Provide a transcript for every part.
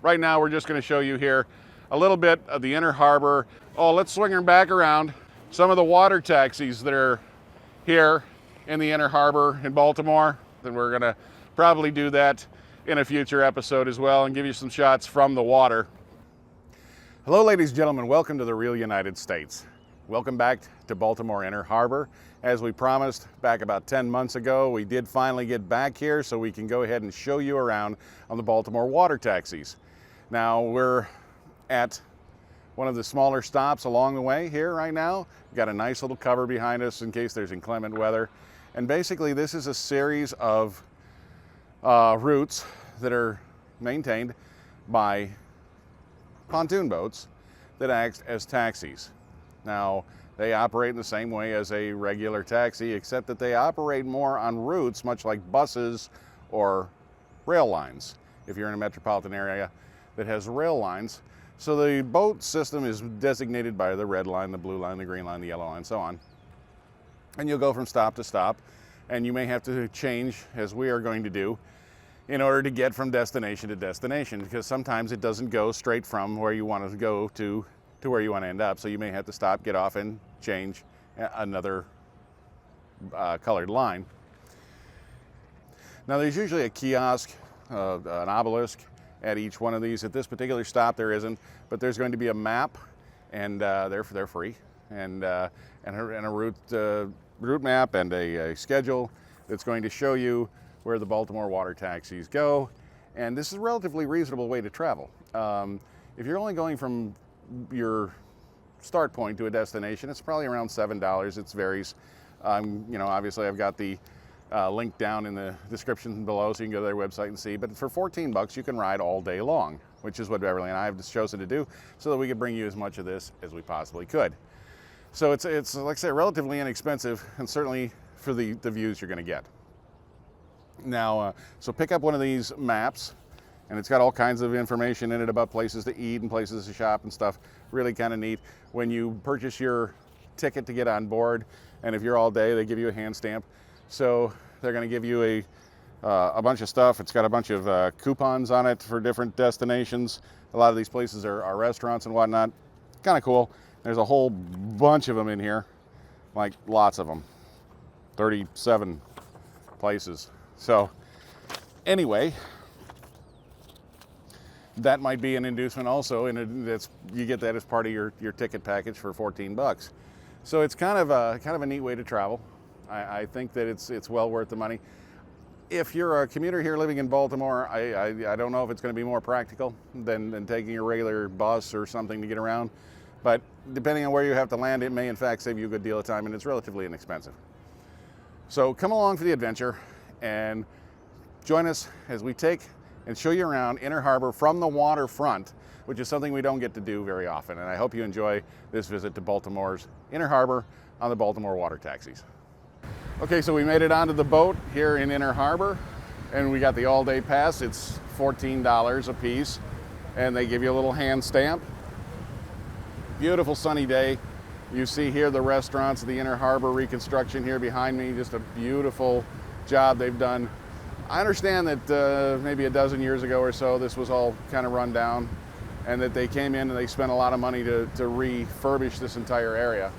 right now we're just going to show you here a little bit of the Inner Harbor. Oh, let's swing her back around. Some of the water taxis that are here in the Inner Harbor in Baltimore. Then we're going to probably do that in a future episode as well and give you some shots from the water. Hello, ladies and gentlemen. Welcome to the real United States. Welcome back to Baltimore Inner Harbor. As we promised back about 10 months ago, we did finally get back here so we can go ahead and show you around on the Baltimore water taxis. Now we're at one of the smaller stops along the way here right now. We've got a nice little cover behind us in case there's inclement weather. And basically this is a series of routes that are maintained by pontoon boats that act as taxis. Now, they operate in the same way as a regular taxi, except that they operate more on routes, much like buses or rail lines, if you're in a metropolitan area that has rail lines. So the boat system is designated by the red line, the blue line, the green line, the yellow line, so on. And you'll go from stop to stop, and you may have to change, as we are going to do, in order to get from destination to destination, because sometimes it doesn't go straight from where you want to go to where you want to end up. So you may have to stop, get off, and change another colored line. Now there's usually a kiosk, an obelisk at each one of these. At this particular stop there isn't, but there's going to be a map, and they're free, and a route map and a schedule that's going to show you where the Baltimore water taxis go. And this is a relatively reasonable way to travel. If you're only going from your start point to a destination, it's probably around $7. It varies. Obviously I've got the link down in the description below, so you can go to their website and see. But for 14 bucks, you can ride all day long, which is what Beverly and I have chosen to do, so that we could bring you as much of this as we possibly could. So it's like I say, relatively inexpensive, and certainly for the views you're going to get. Now, so pick up one of these maps, and it's got all kinds of information in it about places to eat and places to shop and stuff. Really kind of neat. When you purchase your ticket to get on board, and if you're all day, they give you a hand stamp. So they're going to give you a bunch of stuff. It's got a bunch of coupons on it for different destinations. A lot of these places are restaurants and whatnot. Kind of cool. There's a whole bunch of them in here, like lots of them. 37 places. So anyway, that might be an inducement also, and you get that as part of your ticket package for 14 bucks. So it's kind of a neat way to travel. I think that it's well worth the money. If you're a commuter here living in Baltimore, I don't know if it's going to be more practical than taking a regular bus or something to get around. But depending on where you have to land, it may in fact save you a good deal of time, and it's relatively inexpensive. So come along for the adventure and join us as we take and show you around Inner Harbor from the waterfront, which is something we don't get to do very often. And I hope you enjoy this visit to Baltimore's Inner Harbor on the Baltimore water taxis. Okay, so we made it onto the boat here in Inner Harbor, and we got the all-day pass. It's $14 a piece, and they give you a little hand stamp. Beautiful sunny day. You see here the restaurants, the Inner Harbor reconstruction here behind me. Just a beautiful job they've done. I understand that maybe a dozen years ago or so, this was all kind of run down, and that they came in and they spent a lot of money to refurbish this entire area.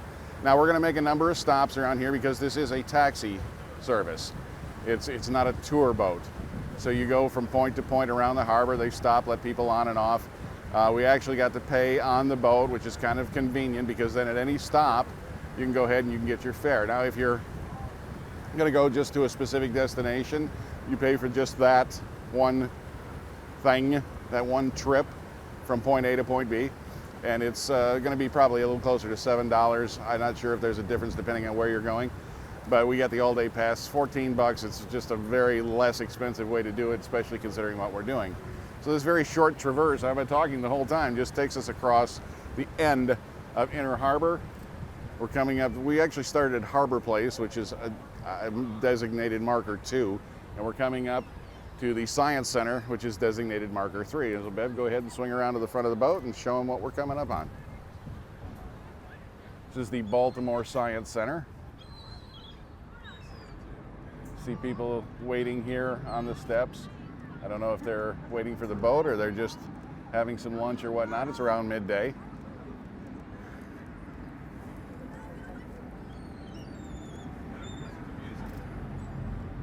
Now we're going to make a number of stops around here because this is a taxi service. It's not a tour boat. So you go from point to point around the harbor. They stop, let people on and off. We actually got to pay on the boat, which is kind of convenient because then at any stop, you can go ahead and you can get your fare. Now if you're going to go just to a specific destination, you pay for just that one thing, that one trip from point A to point B. And it's going to be probably a little closer to $7. I'm not sure if there's a difference depending on where you're going. But we got the all-day pass, 14 bucks. It's just a very less expensive way to do it, especially considering what we're doing. So this very short traverse, I've been talking the whole time, just takes us across the end of Inner Harbor. We're coming up, we actually started at Harbor Place, which is a designated marker 2. And we're coming up to the Science Center, which is designated marker 3. So Bev, go ahead and swing around to the front of the boat and show them what we're coming up on. This is the Baltimore Science Center. See people waiting here on the steps. I don't know if they're waiting for the boat or they're just having some lunch or whatnot. It's around midday.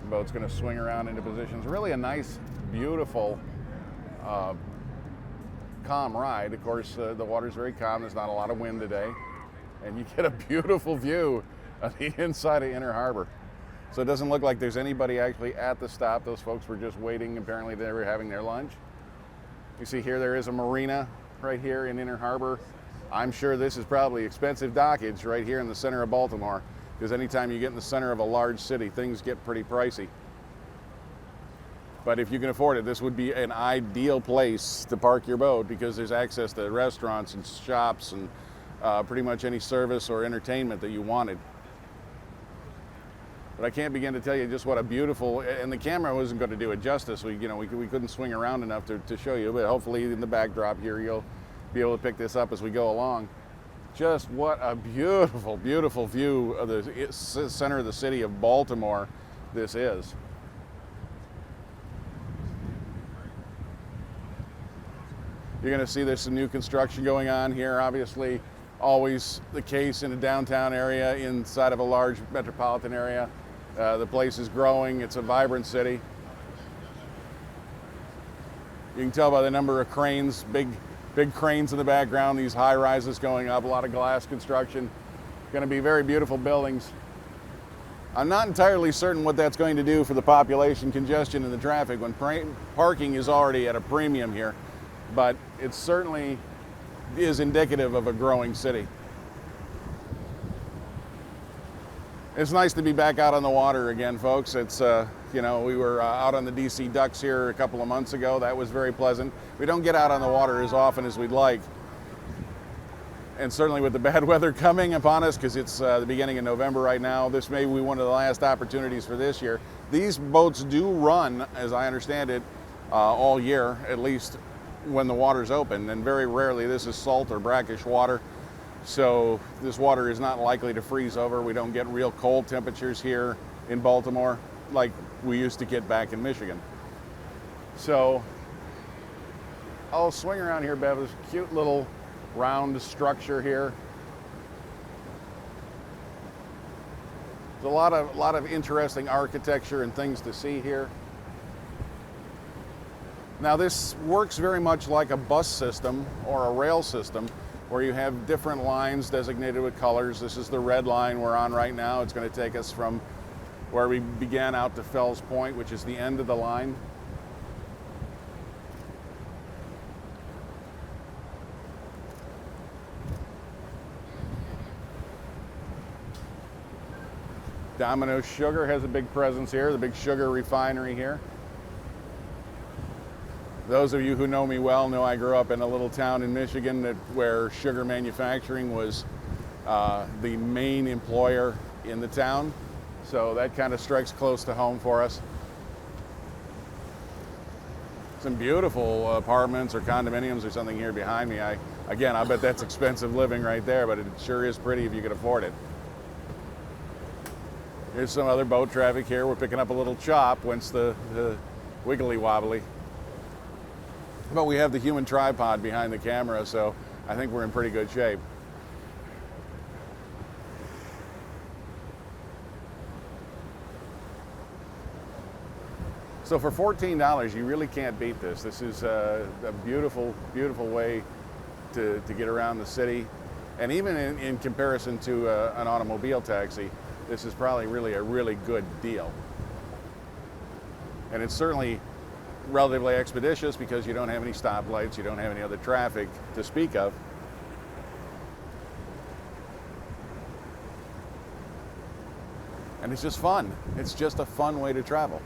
The boat's going to swing around into positions. Really a nice, beautiful, calm ride. Of course, the water's very calm. There's not a lot of wind today. And you get a beautiful view of the inside of Inner Harbor. So it doesn't look like there's anybody actually at the stop. Those folks were just waiting. Apparently they were having their lunch. You see here, there is a marina right here in Inner Harbor. I'm sure this is probably expensive dockage right here in the center of Baltimore, because anytime you get in the center of a large city, things get pretty pricey. But if you can afford it, this would be an ideal place to park your boat, because there's access to restaurants and shops and pretty much any service or entertainment that you wanted. But I can't begin to tell you just what a beautiful, and the camera wasn't going to do it justice. We couldn't swing around enough to show you, but hopefully in the backdrop here you'll be able to pick this up as we go along. Just what a beautiful, beautiful view of the center of the city of Baltimore this is. You're going to see there's some new construction going on here, obviously always the case in a downtown area inside of a large metropolitan area. The place is growing. It's a vibrant city. You can tell by the number of cranes, big cranes in the background, these high rises going up, a lot of glass construction. Going to be very beautiful buildings. I'm not entirely certain what that's going to do for the population congestion and the traffic when parking is already at a premium here, but it certainly is indicative of a growing city. It's nice to be back out on the water again, folks. It's, we were out on the DC Ducks here a couple of months ago. That was very pleasant. We don't get out on the water as often as we'd like. And certainly with the bad weather coming upon us, because it's the beginning of November right now, this may be one of the last opportunities for this year. These boats do run, as I understand it, all year, at least when the water's open. And very rarely this is salt or brackish water. So this water is not likely to freeze over. We don't get real cold temperatures here in Baltimore like we used to get back in Michigan. So I'll swing around here, Bev. This cute little round structure here. There's a lot of interesting architecture and things to see here. Now this works very much like a bus system or a rail system, where you have different lines designated with colors. This is the red line we're on right now. It's going to take us from where we began out to Fells Point, which is the end of the line. Domino Sugar has a big presence here, the big sugar refinery here. Those of you who know me well know I grew up in a little town in Michigan where sugar manufacturing was the main employer in the town. So that kind of strikes close to home for us. Some beautiful apartments or condominiums or something here behind me. I bet that's expensive living right there, but it sure is pretty if you can afford it. Here's some other boat traffic here. We're picking up a little chop once the wiggly wobbly. But we have the human tripod behind the camera, so I think we're in pretty good shape. So for $14, you really can't beat this. This is a beautiful, beautiful way to get around the city. And even in comparison to an automobile taxi, this is probably really a really good deal. And it's certainly relatively expeditious because you don't have any stoplights, you don't have any other traffic to speak of. And it's just fun. It's just a fun way to travel.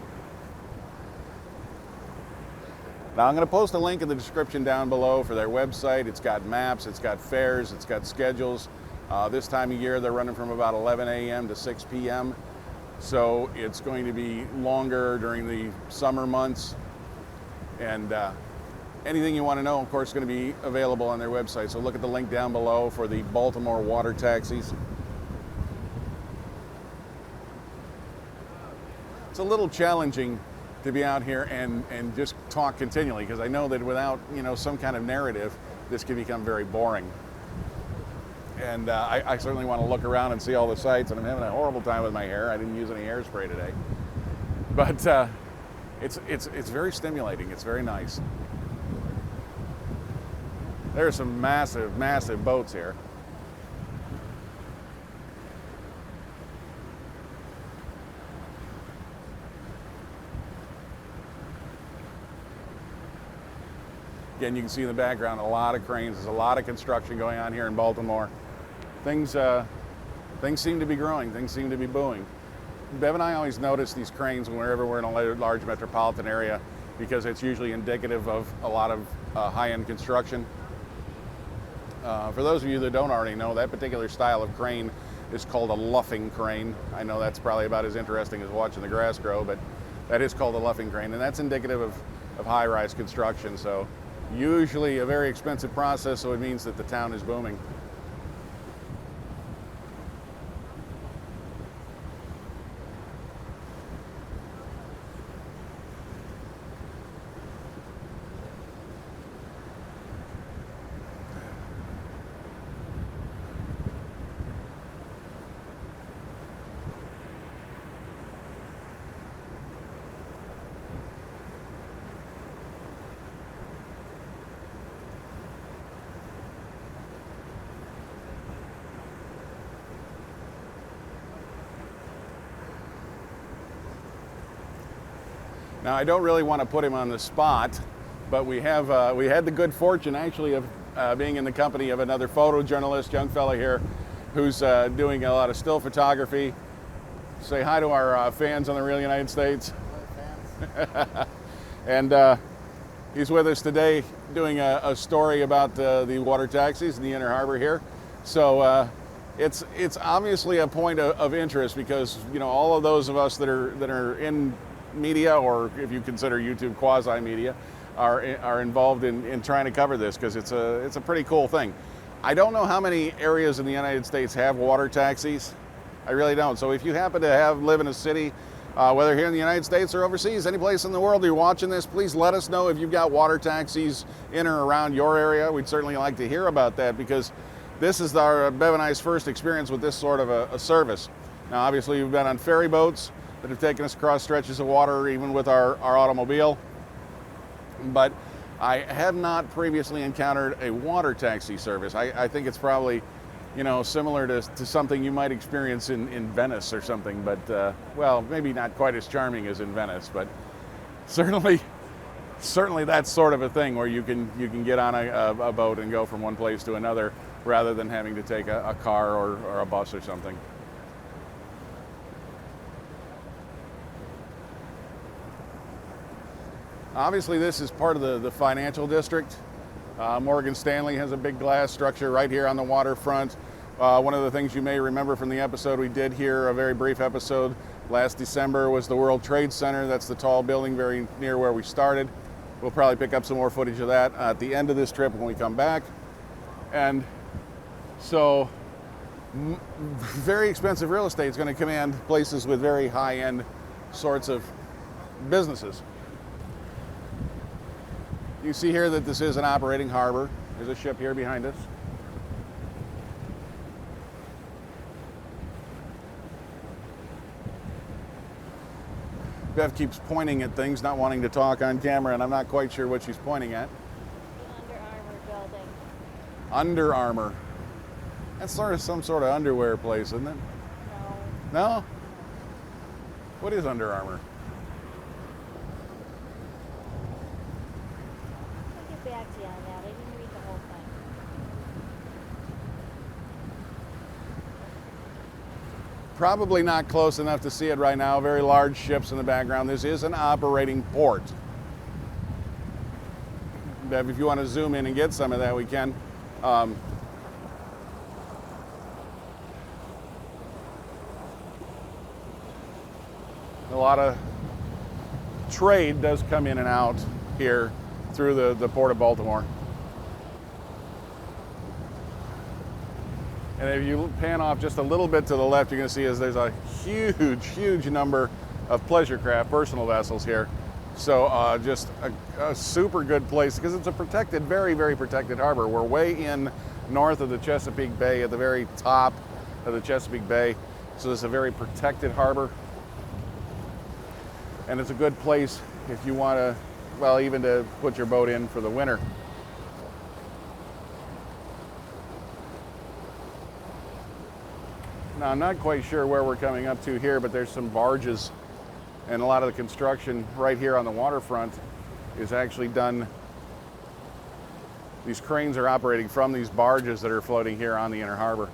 Now I'm going to post a link in the description down below for their website. It's got maps, it's got fares, it's got schedules. This time of year they're running from about 11 a.m. to 6 p.m. So it's going to be longer during the summer months. And anything you want to know, of course, is going to be available on their website. So look at the link down below for the Baltimore water taxis. It's a little challenging to be out here and just talk continually, because I know that without, you know, some kind of narrative, this can become very boring. And I certainly want to look around and see all the sights, and I'm having a horrible time with my hair. I didn't use any hairspray today. But it's very stimulating. It's very nice. There's some massive, massive boats here. Again, you can see in the background a lot of cranes. There's a lot of construction going on here in Baltimore. Things seem to be growing. Things seem to be booming. Bev and I always notice these cranes whenever we're in a large metropolitan area, because it's usually indicative of a lot of high-end construction. For those of you that don't already know, that particular style of crane is called a luffing crane. I know that's probably about as interesting as watching the grass grow, but that is called a luffing crane, and that's indicative of high-rise construction. So usually a very expensive process, so it means that the town is booming. Now, I don't really want to put him on the spot, but we had the good fortune actually of being in the company of another photojournalist, young fella here, who's doing a lot of still photography. Say hi to our fans on the Real United States. Hello, fans. And he's with us today doing a story about the water taxis in the Inner Harbor here. So it's obviously a point of interest, because, you know, all of those of us that are in media, or if you consider YouTube quasi-media, are involved in trying to cover this, because it's a pretty cool thing. I don't know how many areas in the United States have water taxis. I really don't. So if you happen to live in a city, whether here in the United States or overseas, any place in the world you're watching this, please let us know if you've got water taxis in or around your area. We'd certainly like to hear about that, because this is our Bev and I's first experience with this sort of a service. Now, obviously, we've been on ferry boats that have taken us across stretches of water, even with our automobile. But I have not previously encountered a water taxi service. I think it's probably, you know, similar to something you might experience in Venice or something, but well, maybe not quite as charming as in Venice, but certainly that's sort of a thing where you can get on a boat and go from one place to another, rather than having to take a car or a bus or something. Obviously, this is part of the financial district. Morgan Stanley has a big glass structure right here on the waterfront. One of the things you may remember from the episode we did here, a very brief episode last December, was the World Trade Center. That's the tall building very near where we started. We'll probably pick up some more footage of that at the end of this trip when we come back. And so very expensive real estate is going to command places with very high-end sorts of businesses. You see here that this is an operating harbor. There's a ship here behind us. Bev keeps pointing at things, not wanting to talk on camera, and I'm not quite sure what she's pointing at. The Under Armour building. Under Armour. That's sort of some sort of underwear place, isn't it? No. No? What is Under Armour? I'll get back to you on that. I didn't read the whole thing. Probably not close enough to see it right now. Very large ships in the background. This is an operating port. Bev, if you want to zoom in and get some of that, we can. A lot of trade does come in and out here through the Port of Baltimore. And if you pan off just a little bit to the left, you're going to see there's a huge, huge number of pleasure craft, personal vessels here. So just a super good place because it's a protected, very, very protected harbor. We're way in north of the Chesapeake Bay, at the very top of the Chesapeake Bay. So it's a very protected harbor. And it's a good place if you want to, well, even to put your boat in for the winter. Now, I'm not quite sure where we're coming up to here, but there's some barges, and a lot of the construction right here on the waterfront is actually done. These cranes are operating from these barges that are floating here on the Inner Harbor.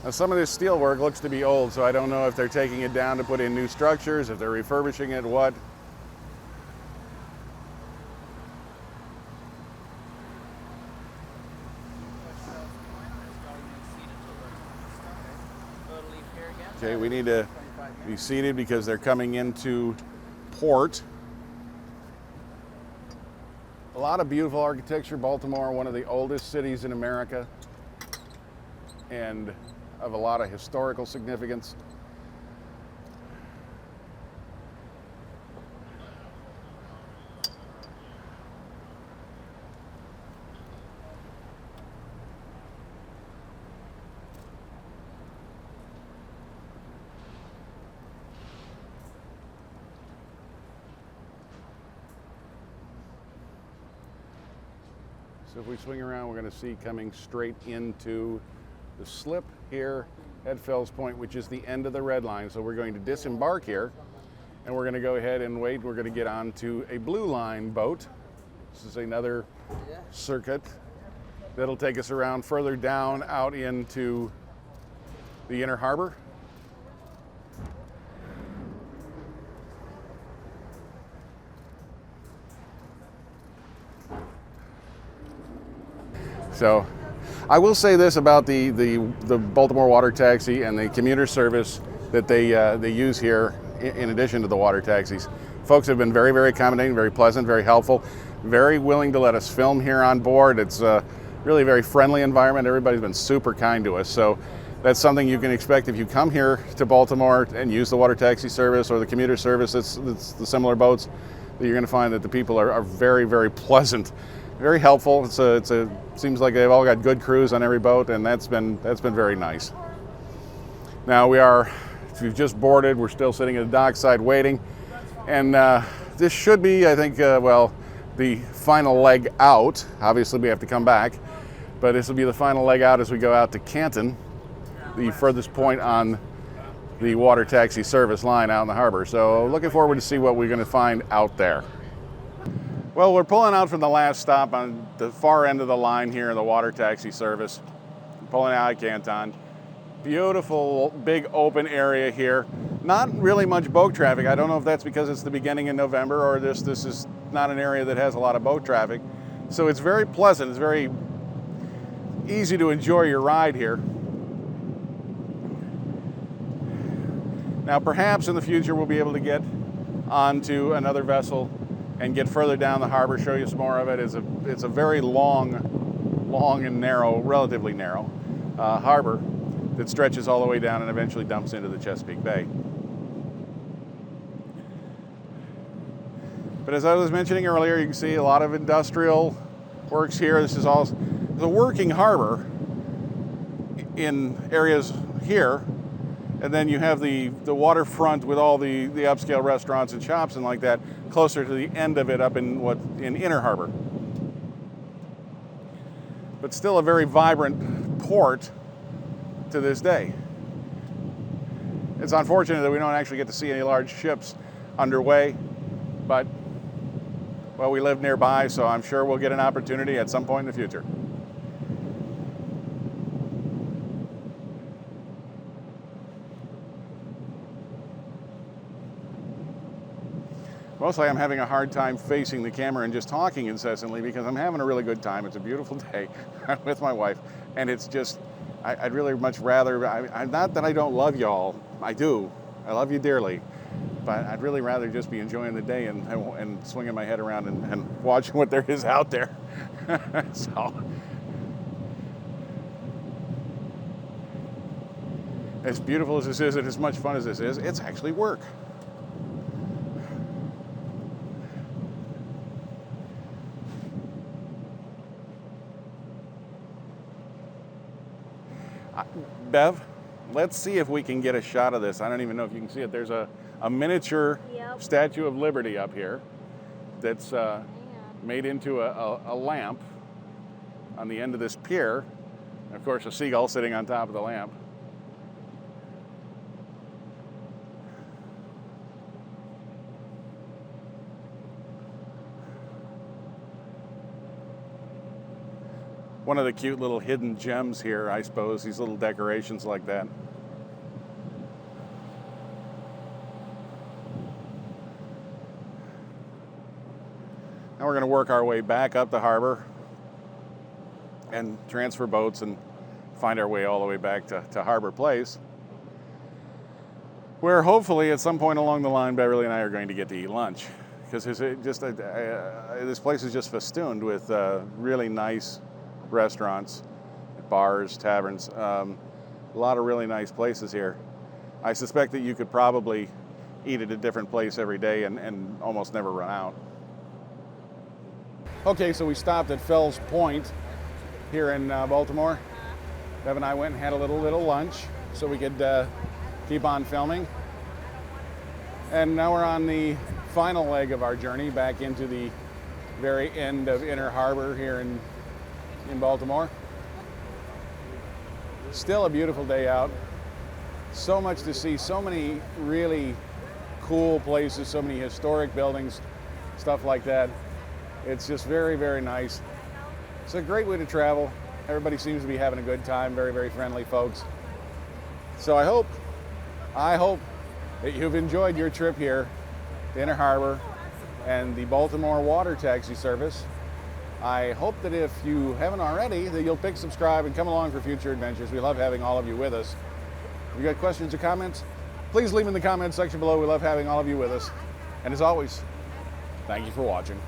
Now, some of this steel work looks to be old, so I don't know if they're taking it down to put in new structures, if they're refurbishing it, what. Okay, we need to be seated because they're coming into port. A lot of beautiful architecture. Baltimore, one of the oldest cities in America, and of a lot of historical significance. So if we swing around, we're going to see coming straight into the slip here at Fells Point, which is the end of the red line. So we're going to disembark here, and we're going to go ahead and wait. We're going to get onto a blue line boat. This is another circuit that'll take us around further down out into the Inner Harbor. So I will say this about the Baltimore water taxi and the commuter service that they use here in addition to the water taxis. Folks have been very, very accommodating, very pleasant, very helpful, very willing to let us film here on board. It's really a very friendly environment. Everybody's been super kind to us. So that's something you can expect if you come here to Baltimore and use the water taxi service or the commuter service. It's the similar boats that you're going to find that the people are very, very pleasant. Very helpful. Seems like they've all got good crews on every boat, and that's been very nice. Now we've just boarded. We're still sitting at the dockside waiting, and this should be, I think, the final leg out. Obviously, we have to come back, but this will be the final leg out as we go out to Canton, the furthest point on the water taxi service line out in the harbor. So looking forward to see what we're going to find out there. Well, we're pulling out from the last stop on the far end of the line here in the water taxi service. Pulling out of Canton. Beautiful, big open area here. Not really much boat traffic. I don't know if that's because it's the beginning of November or this is not an area that has a lot of boat traffic. So it's very pleasant. It's very easy to enjoy your ride here. Now, perhaps in the future we'll be able to get onto another vessel and get further down the harbor, show you some more of it. It's a very long and narrow, relatively narrow harbor that stretches all the way down and eventually dumps into the Chesapeake Bay. But as I was mentioning earlier, you can see a lot of industrial works here. This is all the working harbor in areas here. And then you have the waterfront with all the upscale restaurants and shops and like that closer to the end of it up in Inner Harbor. But still a very vibrant port to this day. It's unfortunate that we don't actually get to see any large ships underway, but well, we live nearby, so I'm sure we'll get an opportunity at some point in the future. Mostly I'm having a hard time facing the camera and just talking incessantly because I'm having a really good time. It's a beautiful day. I'm with my wife, and it's just, I'd really much rather, not that I don't love y'all, I do. I love you dearly. but I'd really rather just be enjoying the day and swinging my head around and watching what there is out there. So, as beautiful as this is and as much fun as this is, it's actually work. Bev, let's see if we can get a shot of this. I don't even know if you can see it. There's a miniature Statue of Liberty up here that's made into a lamp on the end of this pier. And of course, a seagull sitting on top of the lamp. One of the cute little hidden gems here, I suppose, these little decorations like that. Now we're going to work our way back up the harbor and transfer boats and find our way all the way back to Harbor Place, where hopefully at some point along the line, Beverly and I are going to get to eat lunch, because this place is just festooned with really nice restaurants, bars, taverns, a lot of really nice places here. I suspect that you could probably eat at a different place every day and almost never run out. Okay, so we stopped at Fells Point here in Baltimore. Bev and I went and had a little lunch so we could keep on filming. And now we're on the final leg of our journey back into the very end of Inner Harbor here in Baltimore. Still a beautiful day out. So much to see, so many really cool places, so many historic buildings, stuff like that. It's just very, very nice. It's a great way to travel. Everybody seems to be having a good time, very, very friendly folks. So I hope that you've enjoyed your trip here to Inner Harbor and the Baltimore water taxi service. I hope that if you haven't already, that you'll subscribe and come along for future adventures. We love having all of you with us. If you got questions or comments, please leave them in the comments section below. We love having all of you with us. And as always, thank you for watching.